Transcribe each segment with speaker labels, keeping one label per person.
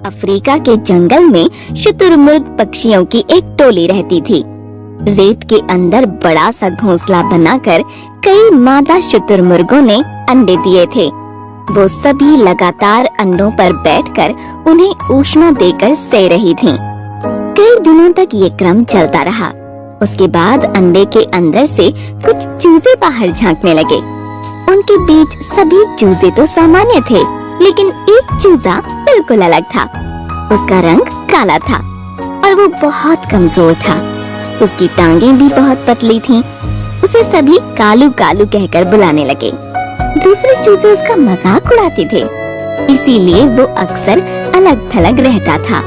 Speaker 1: Africa के जंगल में शुतुरमुर्ग पक्षियों की एक टोली रहती थी। रेत के अंदर बड़ा सा घोंसला बनाकर कई मादा शुतुरमुर्गों ने अंडे दिए थे। वो सभी लगातार अंडों पर बैठकर उन्हें ऊष्मा देकर सो रही थीं। कई दिनों तक ये क्रम चलता रहा। उसके बाद अंडे के अंदर से कुछ चूजे बाहर झांकने लगे। उनके बीच सभी चूजे तो सामान्य थे, लेकिन एक चूजा बिल्कुल अलग था। उसका रंग काला था और वो बहुत कमजोर था। उसकी टांगें भी बहुत पतली थीं। उसे सभी कालू कालू कहकर बुलाने लगे। दूसरे चूजे उसका मजाक उड़ाते थे, इसीलिए वो अक्सर अलग थलग रहता था।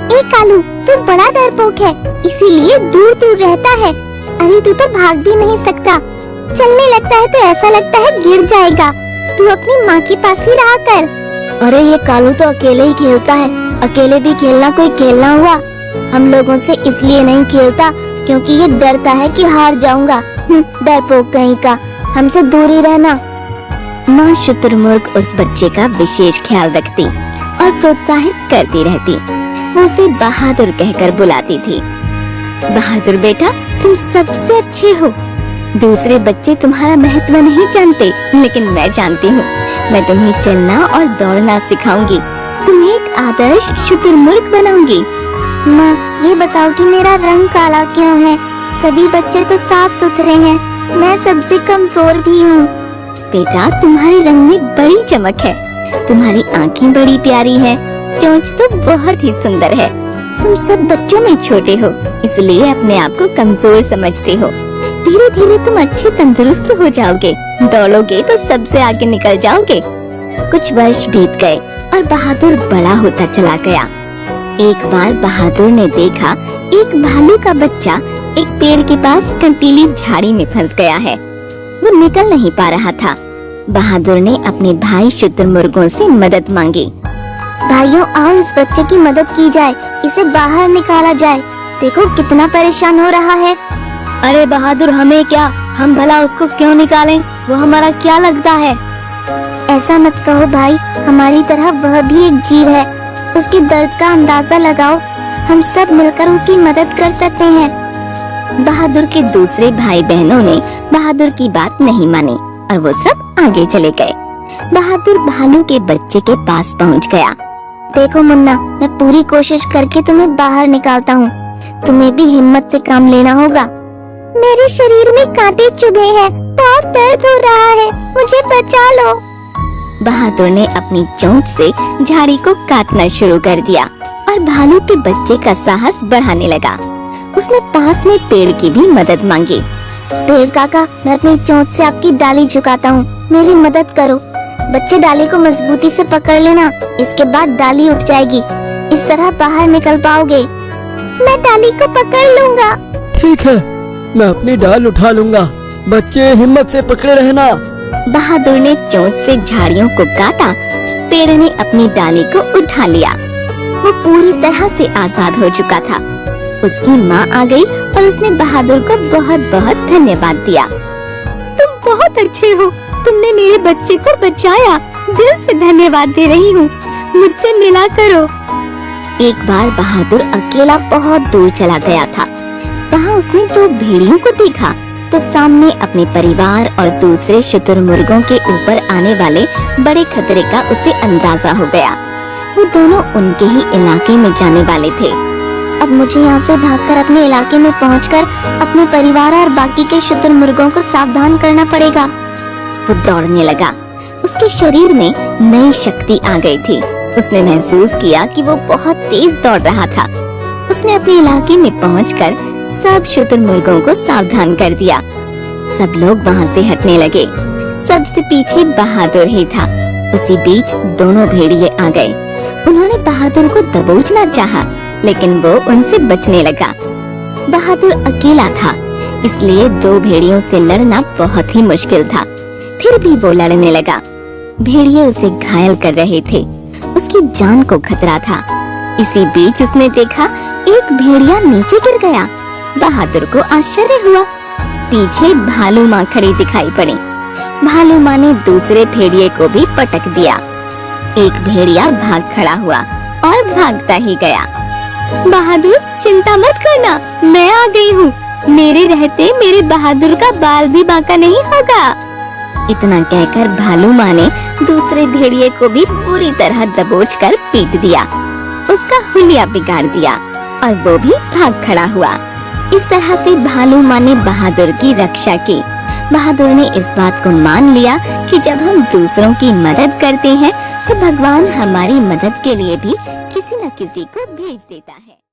Speaker 2: ए कालू, तू बड़ा डरपोक है, इसीलिए दूर दूर रहता है। अरे तू तो भाग भी नहीं सकता। चलने लगता है तो ऐसा लगता है गिर जाएगा। तू अपनी माँ के पास ही रहा कर।
Speaker 1: अरे ये कालू तो अकेले ही खेलता है। अकेले भी खेलना कोई खेलना हुआ? हम लोगों से इसलिए नहीं खेलता क्योंकि ये डरता है कि हार जाऊंगा। डरपोक कहीं का, हमसे दूर ही रहना। माँ शुतुरमुर्ग उस बच्चे का विशेष ख्याल रखती और प्रोत्साहित करती रहती। वो उसे बहादुर कहकर बुलाती थी। बहादुर बेटा, तुम सबसे अच्छे हो। दूसरे बच्चे तुम्हारा महत्व नहीं जानते, लेकिन मैं जानती हूँ। मैं तुम्हें चलना और दौड़ना सिखाऊंगी। तुम्हें एक आदर्श शुतुरमुर्ग बनाऊंगी।
Speaker 2: माँ, ये बताओ कि मेरा रंग काला क्यों है? सभी बच्चे तो साफ सुथरे हैं। मैं सबसे कमजोर भी हूँ।
Speaker 1: बेटा, तुम्हारे रंग में बड़ी चमक है। तुम्हारी आँखें बड़ी प्यारी हैं। चोंच तो बहुत ही सुंदर है। तुम सब बच्चों में छोटे हो, इसलिए अपने आप को कमजोर समझते हो। धीरे धीरे तुम अच्छे तंदुरुस्त हो जाओगे। दौड़ोगे तो सबसे आगे निकल जाओगे। कुछ वर्ष बीत गए और बहादुर बड़ा होता चला गया। एक बार बहादुर ने देखा एक भालू का बच्चा एक पेड़ के पास कंटीली झाड़ी में फंस गया है। वो निकल नहीं पा रहा था। बहादुर ने अपने भाई शुतुरमुर्गों से मदद मांगी।
Speaker 2: भाइयों, आओ इस बच्चे की मदद की जाए। इसे बाहर निकाला जाए। देखो कितना परेशान हो रहा है।
Speaker 1: अरे बहादुर, हमें क्या? हम भला उसको क्यों निकालें? वो हमारा क्या लगता है?
Speaker 2: ऐसा मत कहो भाई, हमारी तरह वह भी एक जीव है। उसके दर्द का अंदाजा लगाओ। हम सब मिलकर उसकी मदद कर सकते हैं।
Speaker 1: बहादुर के दूसरे भाई बहनों ने बहादुर की बात नहीं मानी और वो सब आगे चले गए। बहादुर भालू के बच्चे के पास पहुंच गया।
Speaker 2: देखो मुन्ना, मैं पूरी कोशिश करके तुम्हें बाहर निकालता हूँ। तुम्हें भी हिम्मत से काम लेना होगा। मेरे शरीर में कांटे चुभे हैं। बहुत दर्द हो रहा है। मुझे बचा लो।
Speaker 1: बहादुर ने अपनी चोंच से झाड़ी को काटना शुरू कर दिया और भालू के बच्चे का साहस बढ़ाने लगा। उसने पास में पेड़ की भी मदद मांगी।
Speaker 2: पेड़ काका, मैं अपनी चोंच से आपकी डाली झुकाता हूँ। मेरी मदद करो। बच्चे, डाली को मजबूती से पकड़ लेना। इसके बाद डाली उठ जाएगी। इस तरह बाहर निकल पाओगे। मैं डाली को पकड़ लूँगा।
Speaker 3: ठीक है, मैं अपनी डाल उठा लूँगा। बच्चे, हिम्मत से पकड़े रहना।
Speaker 1: बहादुर ने चोंच से झाड़ियों को काटा। पेड़ ने अपनी डाली को उठा लिया। वो पूरी तरह से आजाद हो चुका था। उसकी माँ आ गई और उसने बहादुर को बहुत बहुत धन्यवाद दिया। तुम बहुत अच्छे हो। तुमने मेरे बच्चे को बचाया। दिल से धन्यवाद दे रही हूँ। मुझसे मिला करो। एक बार बहादुर अकेला बहुत दूर चला गया था। वहाँ उसने दो भेड़ियों को देखा तो सामने अपने परिवार और दूसरे शुतुरमुर्गों के ऊपर आने वाले बड़े खतरे का उसे अंदाजा हो गया। वो दोनों उनके ही इलाके में जाने वाले थे।
Speaker 2: अब मुझे यहाँ से भागकर अपने इलाके में पहुंचकर अपने परिवार और बाकी के शुतुरमुर्गों को सावधान करना पड़ेगा।
Speaker 1: वो दौड़ने लगा। उसके शरीर में नई शक्ति आ गई थी। उसने महसूस किया कि वो बहुत तेज दौड़ रहा था। उसने अपने इलाके में पहुंचकर सब शुतुरमुर्गों को सावधान कर दिया। सब लोग वहाँ से हटने लगे। सबसे पीछे बहादुर ही था। उसी बीच दोनों भेड़िए आ गए। उन्होंने बहादुर को दबोचना चाहा, लेकिन वो उनसे बचने लगा। बहादुर अकेला था, इसलिए दो भेड़ियों से लड़ना बहुत ही मुश्किल था। फिर भी वो लड़ने लगा। भेड़िए उसे घायल कर रहे थे। उसकी जान को खतरा था। इसी बीच उसने देखा एक भेड़िया नीचे गिर गया। बहादुर को आश्चर्य हुआ। पीछे भालू माँ खड़ी दिखाई पड़ी। भालू माँ ने दूसरे भेड़िए को भी पटक दिया। एक भेड़िया भाग खड़ा हुआ और भागता ही गया। बहादुर चिंता मत करना, मैं आ गई हूँ। मेरे रहते मेरे बहादुर का बाल भी बांका नहीं होगा। इतना कहकर भालू माँ ने दूसरे भेड़िए को भी पूरी तरह दबोचकर पीट दिया, उसका हुलिया बिगाड़ दिया और वो भी भाग खड़ा हुआ। इस तरह से भालू माँ ने बहादुर की रक्षा की। बहादुर ने इस बात को मान लिया कि जब हम दूसरों की मदद करते हैं तो भगवान हमारी मदद के लिए भी किसी न किसी को भेज देता है।